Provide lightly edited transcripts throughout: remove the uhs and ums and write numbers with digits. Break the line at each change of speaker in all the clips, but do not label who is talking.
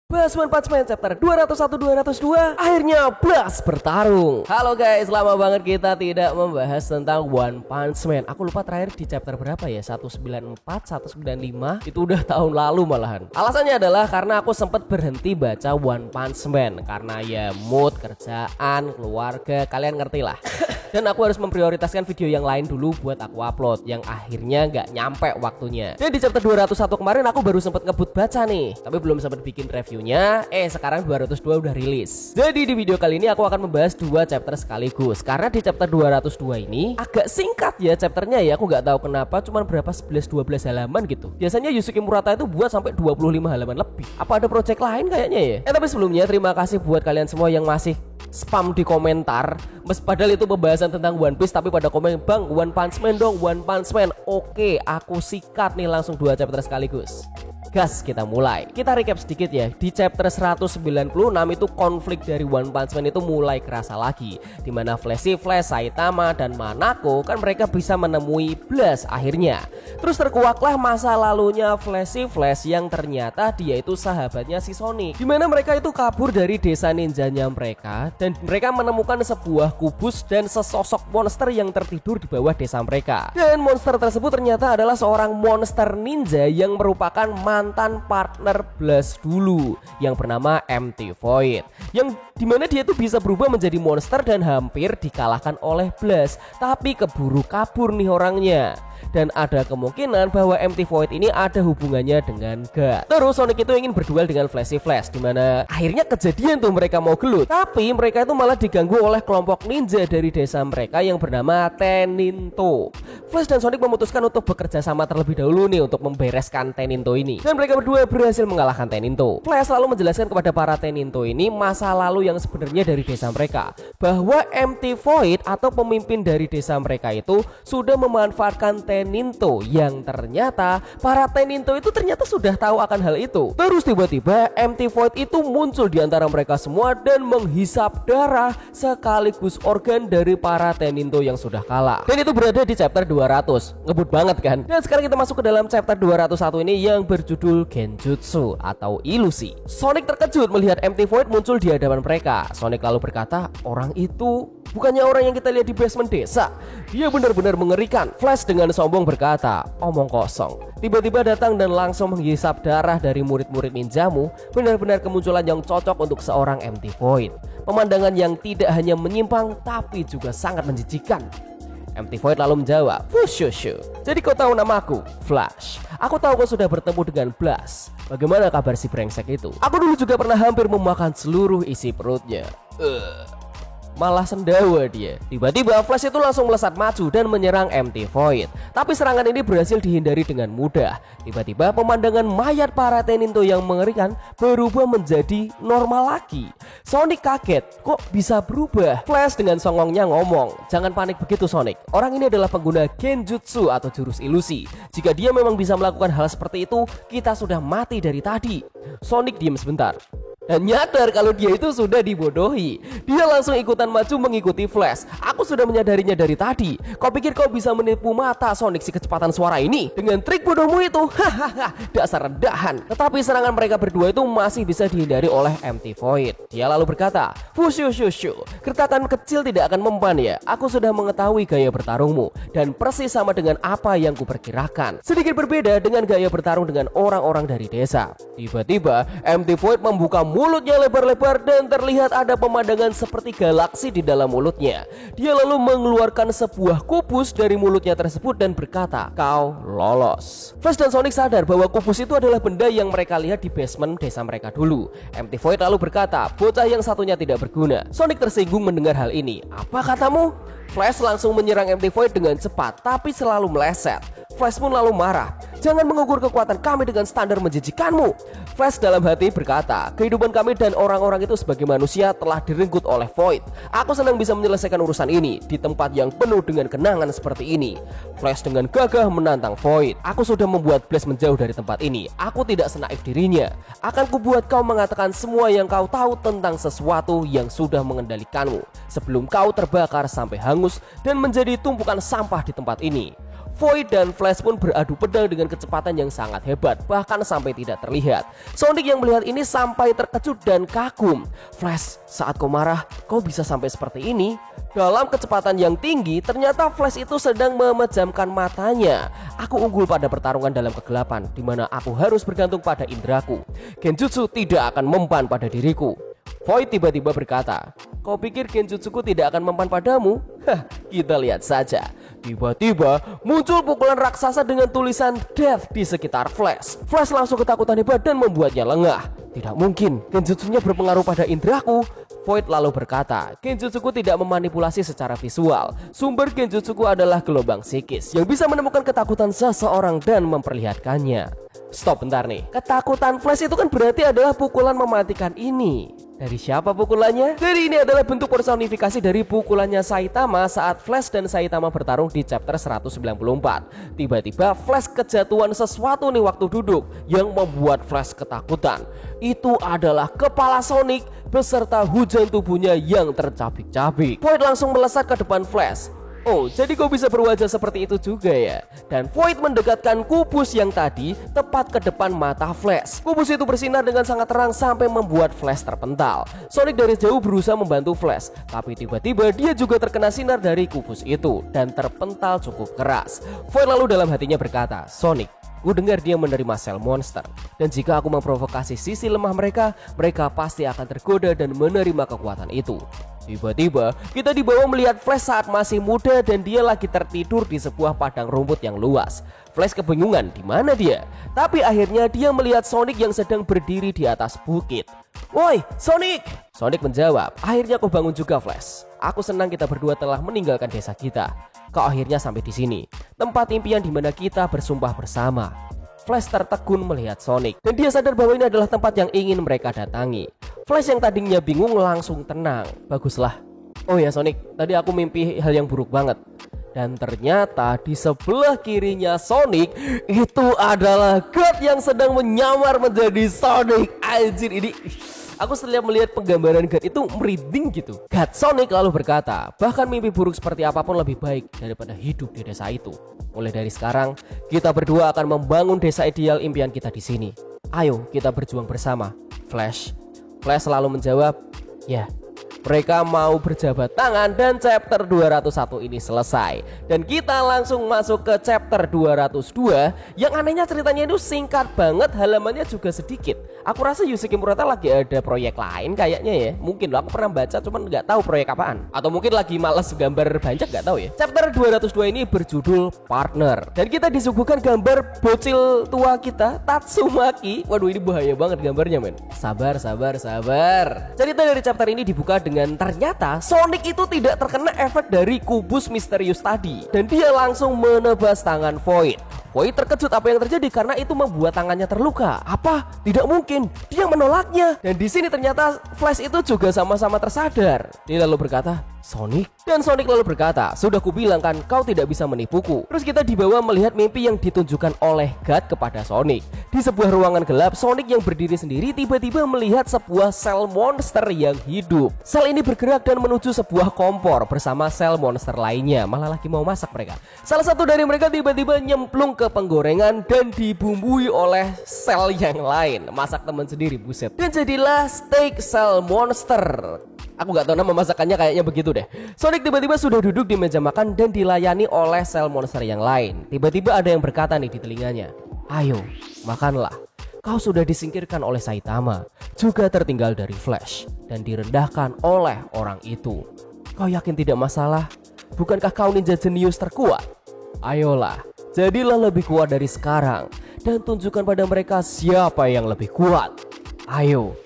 Bahas One Punch Man chapter 201-202 akhirnya Blast bertarung. Halo guys, lama banget kita tidak membahas tentang One Punch Man. Aku lupa terakhir di chapter berapa ya, 194, 195. Itu udah tahun lalu malahan. Alasannya adalah karena aku sempat berhenti baca One Punch Man karena ya mood, kerjaan, keluarga, kalian ngerti lah. Dan aku harus memprioritaskan video yang lain dulu buat aku upload, yang akhirnya nggak nyampe waktunya. Dan di chapter 201 kemarin aku baru sempat ngebut baca nih, tapi belum sempat bikin reviewnya. Sekarang 202 udah rilis. Jadi di video kali ini aku akan membahas dua chapter sekaligus, karena di chapter 202 ini agak singkat ya chapternya ya. Aku nggak tahu kenapa, cuman berapa 11-12 halaman gitu. Biasanya Yusuke Murata itu buat sampai 25 halaman lebih. Apa ada project lain kayaknya ya? Tapi sebelumnya terima kasih buat kalian semua yang masih spam di komentar. Padahal itu pembahasan tentang One Piece, tapi pada komen, "Bang, One Punch Man dong, One Punch Man." Oke, aku sikat nih langsung dua chapter sekaligus. Gas, kita mulai. Kita recap sedikit ya. Di chapter 196 itu konflik dari One Punch Man itu mulai kerasa lagi, dimana Flashy Flash, Saitama, dan Manako kan mereka bisa menemui Blast akhirnya. Terus terkuaklah masa lalunya Flashy Flash yang ternyata dia itu sahabatnya si Sonic, dimana mereka itu kabur dari desa ninjanya mereka, dan mereka menemukan sebuah kubus dan sesosok monster yang tertidur di bawah desa mereka. Dan monster tersebut ternyata adalah seorang monster ninja yang merupakan mantan partner Blast dulu yang bernama MT Void, yang dimana dia itu bisa berubah menjadi monster dan hampir dikalahkan oleh Blast, tapi keburu kabur nih orangnya. Dan ada kemungkinan bahwa MT Void ini ada hubungannya dengan God. Terus Sonic itu ingin berduel dengan Flashy Flash, dimana akhirnya kejadian tuh mereka mau gelut, tapi mereka itu malah diganggu oleh kelompok ninja dari desa mereka yang bernama Teninto. Flash dan Sonic memutuskan untuk bekerja sama terlebih dahulu nih untuk membereskan Teninto ini, dan mereka berdua berhasil mengalahkan Teninto. Flash lalu menjelaskan kepada para Teninto ini masa lalu yang sebenarnya dari desa mereka, bahwa MT Void atau pemimpin dari desa mereka itu sudah memanfaatkan Teninto, yang ternyata para Teninto itu ternyata sudah tahu akan hal itu. Terus tiba-tiba MT Void itu muncul di antara mereka semua dan menghisap darah sekaligus organ dari para Teninto yang sudah kalah. Dan itu berada di chapter 200. Ngebut banget kan? Dan sekarang kita masuk ke dalam chapter 201 ini yang berjudul Genjutsu atau ilusi. Sonic terkejut melihat MT Void muncul di hadapan mereka. Sonic lalu berkata, "Orang itu bukannya orang yang kita lihat di basement desa. Dia benar-benar mengerikan." Flash dengan sombong berkata, "Omong kosong. Tiba-tiba datang dan langsung menghisap darah dari murid-murid ninjamu. Benar-benar kemunculan yang cocok untuk seorang MT Void. Pemandangan yang tidak hanya menyimpang tapi juga sangat menjijikan." MT Void lalu menjawab, "Fushushu. Jadi kau tahu namaku? Flash. Aku tahu kau sudah bertemu dengan Blast. Bagaimana kabar si brengsek itu? Aku dulu juga pernah hampir memakan seluruh isi perutnya." Malah sendawa dia. Tiba-tiba Flash itu langsung melesat maju dan menyerang MT Void. Tapi serangan ini berhasil dihindari dengan mudah. Tiba-tiba pemandangan mayat para Teninto yang mengerikan berubah menjadi normal lagi. Sonic kaget, kok bisa berubah? Flash dengan songongnya ngomong, "Jangan panik begitu Sonic. Orang ini adalah pengguna Genjutsu atau jurus ilusi. Jika dia memang bisa melakukan hal seperti itu, kita sudah mati dari tadi." Sonic diam sebentar dan nyadar kalau dia itu sudah dibodohi. Dia langsung ikutan maju mengikuti Flash. "Aku sudah menyadarinya dari tadi. Kau pikir kau bisa menipu mata Sonic si kecepatan suara ini dengan trik bodohmu itu? Hahaha, dasar rendahan." Tetapi serangan mereka berdua itu masih bisa dihindari oleh MT Void. Dia lalu berkata, "Fushushu, gertakan kecil tidak akan mempan ya. Aku sudah mengetahui gaya bertarungmu dan persis sama dengan apa yang kuperkirakan. Sedikit berbeda dengan gaya bertarung dengan orang-orang dari desa." Tiba-tiba MT Void membuka mulutnya lebar-lebar dan terlihat ada pemandangan seperti galaksi di dalam mulutnya. Dia lalu mengeluarkan sebuah kubus dari mulutnya tersebut dan berkata, "Kau lolos." Flash dan Sonic sadar bahwa kubus itu adalah benda yang mereka lihat di basement desa mereka dulu. MT Void lalu berkata, "Bocah yang satunya tidak berguna." Sonic tersinggung mendengar hal ini. "Apa katamu?" Flash langsung menyerang MT Void dengan cepat tapi selalu meleset. Flash pun lalu marah, "Jangan mengukur kekuatan kami dengan standar menjijikanmu." Flash dalam hati berkata, "Kehidupan kami dan orang-orang itu sebagai manusia telah direnggut oleh Void. Aku senang bisa menyelesaikan urusan ini di tempat yang penuh dengan kenangan seperti ini." Flash dengan gagah menantang Void, "Aku sudah membuat Blast menjauh dari tempat ini. Aku tidak senaif dirinya. Akan kubuat kau mengatakan semua yang kau tahu tentang sesuatu yang sudah mengendalikanmu sebelum kau terbakar sampai hangus dan menjadi tumpukan sampah di tempat ini." Void dan Flash pun beradu pedang dengan kecepatan yang sangat hebat, bahkan sampai tidak terlihat. Sonic yang melihat ini sampai terkejut dan kagum. Flash, saat kau marah, kau bisa sampai seperti ini? Dalam kecepatan yang tinggi, ternyata Flash itu sedang memejamkan matanya. Aku unggul pada pertarungan dalam kegelapan, di mana aku harus bergantung pada indraku. Genjutsu tidak akan mempan pada diriku. Void tiba-tiba berkata, kau pikir genjutsuku tidak akan mempan padamu? Hah, kita lihat saja. Tiba-tiba muncul pukulan raksasa dengan tulisan Death di sekitar Flash. Flash langsung ketakutan hebat dan membuatnya lengah. Tidak mungkin, genjutsunya berpengaruh pada indraku. Void lalu berkata, genjutsuku tidak memanipulasi secara visual. Sumber genjutsuku adalah gelombang psikis yang bisa menemukan ketakutan seseorang dan memperlihatkannya. Stop bentar nih, ketakutan Flash itu kan berarti adalah pukulan mematikan ini. Dari siapa pukulannya? Jadi ini adalah bentuk personifikasi dari pukulannya Saitama saat Flash dan Saitama bertarung di chapter 194. Tiba-tiba Flash kejatuhan sesuatu nih waktu duduk yang membuat Flash ketakutan. Itu adalah kepala Sonic beserta hujan tubuhnya yang tercabik-cabik. Void langsung melesat ke depan Flash. Oh, jadi kau bisa berwajah seperti itu juga ya? Dan Void mendekatkan kubus yang tadi tepat ke depan mata Flash. Kubus itu bersinar dengan sangat terang sampai membuat Flash terpental. Sonic dari jauh berusaha membantu Flash, tapi tiba-tiba dia juga terkena sinar dari kubus itu dan terpental cukup keras. Void lalu dalam hatinya berkata, Sonic, ku dengar dia menerima sel monster, dan jika aku memprovokasi sisi lemah mereka, mereka pasti akan tergoda dan menerima kekuatan itu. Tiba-tiba kita dibawa melihat Flash saat masih muda dan dia lagi tertidur di sebuah padang rumput yang luas. Flash kebingungan di mana dia, tapi akhirnya dia melihat Sonic yang sedang berdiri di atas bukit. Woi, Sonic! Sonic menjawab, akhirnya kau bangun juga Flash. Aku senang kita berdua telah meninggalkan desa kita. Kau akhirnya sampai di sini, tempat impian di mana kita bersumpah bersama. Flash tertegun melihat Sonic dan dia sadar bahwa ini adalah tempat yang ingin mereka datangi. Flash yang tadinya bingung langsung tenang. Baguslah. Oh ya Sonic, tadi aku mimpi hal yang buruk banget. Dan ternyata di sebelah kirinya Sonic itu adalah God yang sedang menyamar menjadi Sonic. Anjir, ini aku setiap melihat penggambaran God itu merinding gitu. God Sonic lalu berkata, bahkan mimpi buruk seperti apapun lebih baik daripada hidup di desa itu. Mulai dari sekarang, kita berdua akan membangun desa ideal impian kita di sini. Ayo kita berjuang bersama, Flash. Flash selalu menjawab, ya. Mereka mau berjabat tangan dan chapter 201 ini selesai. Dan kita langsung masuk ke chapter 202. Yang anehnya ceritanya itu singkat banget, halamannya juga sedikit. Aku rasa Yusuke Murata lagi ada proyek lain kayaknya ya. Mungkin loh, aku pernah baca cuman nggak tahu proyek apaan. Atau mungkin lagi males gambar banyak, nggak tahu ya. Chapter 202 ini berjudul Partner. Dan kita disuguhkan gambar bocil tua kita, Tatsumaki. Waduh, ini bahaya banget gambarnya men. Sabar. Cerita dari chapter ini dibuka dengan ternyata Sonic itu tidak terkena efek dari kubus misterius tadi. Dan dia langsung menebas tangan Void. Void terkejut apa yang terjadi karena itu membuat tangannya terluka. Apa? Tidak mungkin. Dia menolaknya. Dan di sini ternyata Flash itu juga sama-sama tersadar. Dia lalu berkata, Sonic? Dan Sonic lalu berkata, sudah kubilang kan kau tidak bisa menipuku. Terus kita dibawa melihat mimpi yang ditunjukkan oleh God kepada Sonic. Di sebuah ruangan gelap, Sonic yang berdiri sendiri tiba-tiba melihat sebuah sel monster yang hidup. Sel ini bergerak dan menuju sebuah kompor bersama sel monster lainnya. Malah lagi mau masak mereka. Salah satu dari mereka tiba-tiba nyemplung ke penggorengan dan dibumbui oleh sel yang lain. Masak teman sendiri, buset. Dan jadilah steak sel monster. Aku gak tahu nama masakannya, kayaknya begitu deh. Sonic tiba-tiba sudah duduk di meja makan dan dilayani oleh sel monster yang lain. Tiba-tiba ada yang berkata nih di telinganya, ayo makanlah. Kau sudah disingkirkan oleh Saitama, juga tertinggal dari Flash, dan direndahkan oleh orang itu. Kau yakin tidak masalah? Bukankah kau ninja jenius terkuat? Ayolah, jadilah lebih kuat dari sekarang dan tunjukkan pada mereka siapa yang lebih kuat. Ayo.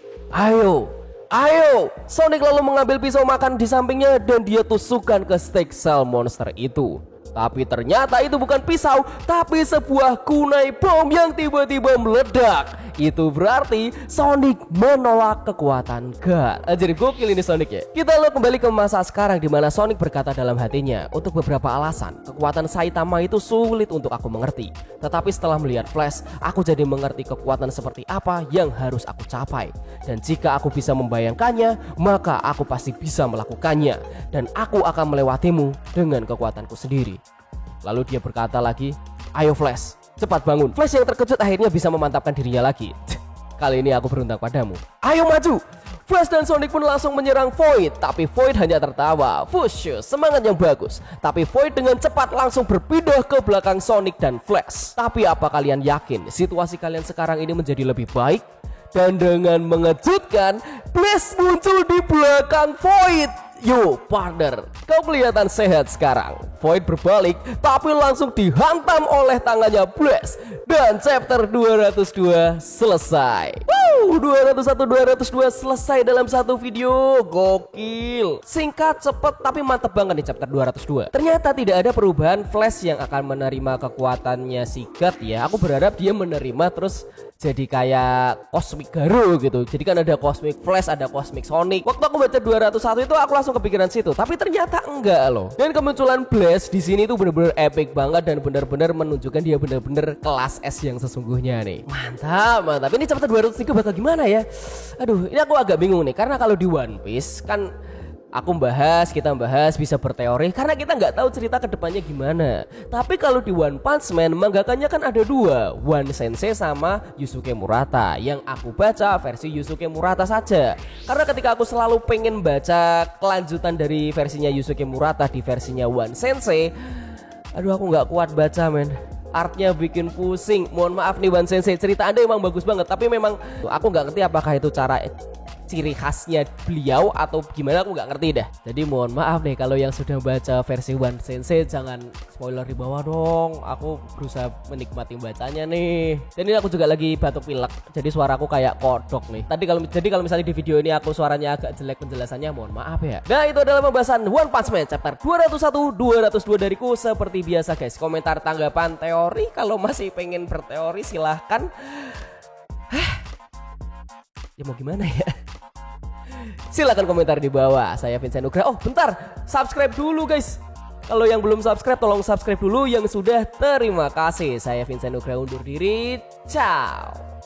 Sonic lalu mengambil pisau makan di sampingnya dan dia tusukkan ke steak sel monster itu. Tapi ternyata itu bukan pisau, tapi sebuah kunai bom yang tiba-tiba meledak. Itu berarti Sonic menolak kekuatan God. Jadi gokil ini Sonic ya. Kita lalu kembali ke masa sekarang di mana Sonic berkata dalam hatinya, untuk beberapa alasan kekuatan Saitama itu sulit untuk aku mengerti. Tetapi setelah melihat Flash, aku jadi mengerti kekuatan seperti apa yang harus aku capai. Dan jika aku bisa membayangkannya, maka aku pasti bisa melakukannya. Dan aku akan melewatimu dengan kekuatanku sendiri. Lalu dia berkata lagi, ayo Flash, cepat bangun. Flash yang terkejut akhirnya bisa memantapkan dirinya lagi. Kali ini aku berundang padamu. Ayo maju. Flash dan Sonic pun langsung menyerang Void, tapi Void hanya tertawa. Fush, semangat yang bagus. Tapi Void dengan cepat langsung berpindah ke belakang Sonic dan Flash. Tapi apa kalian yakin situasi kalian sekarang ini menjadi lebih baik? Dan dengan mengejutkan, Flash muncul di belakang Void. Yo partner, kau kelihatan sehat sekarang. Void berbalik tapi langsung dihantam oleh tangannya Blaze. Dan chapter 202 selesai. 201-202 selesai dalam satu video. Gokil. Singkat, cepet, tapi mantep banget nih chapter 202. Ternyata tidak ada perubahan Flash yang akan menerima kekuatannya si God ya. Aku berharap dia menerima terus jadi kayak Cosmic Garo gitu. Jadi kan ada Cosmic Flash, ada Cosmic Sonic. Waktu aku baca 201 itu aku langsung kepikiran situ, tapi ternyata enggak loh. Dan kemunculan Blaze di sini tuh bener-bener epic banget dan bener-bener menunjukkan dia bener-bener kelas S yang sesungguhnya nih. Mantap, mantap. Ini chapter 203 bakal gimana ya? Aduh, ini aku agak bingung nih karena kalau di One Piece kan kita bahas bisa berteori karena kita nggak tahu cerita kedepannya gimana. Tapi kalau di One Punch Man manggakannya kan ada dua, One Sensei sama Yusuke Murata. Yang aku baca versi Yusuke Murata saja karena ketika aku selalu pengen baca kelanjutan dari versinya Yusuke Murata di versinya One Sensei, aduh aku nggak kuat baca men. Artnya bikin pusing. Mohon maaf nih One Sensei, cerita Anda emang bagus banget, tapi memang aku nggak ngerti apakah itu cara ciri khasnya beliau atau gimana, aku nggak ngerti dah. Jadi mohon maaf nih kalau yang sudah baca versi One Sensei, jangan spoiler di bawah dong. Aku berusaha menikmati bacanya nih. Dan ini aku juga lagi batuk pilek, jadi suaraku kayak kodok nih. Jadi kalau misalnya di video ini aku suaranya agak jelek penjelasannya, mohon maaf ya. Nah itu adalah pembahasan One Punch Man chapter 201-202 dariku seperti biasa guys. Komentar, tanggapan, teori, kalau masih pengen berteori silahkan. Ya mau gimana ya? Silahkan komentar di bawah. Saya Vincent Nugraha. Oh bentar, subscribe dulu guys. Kalau yang belum subscribe tolong subscribe dulu. Yang sudah terima kasih. Saya Vincent Nugraha undur diri. Ciao.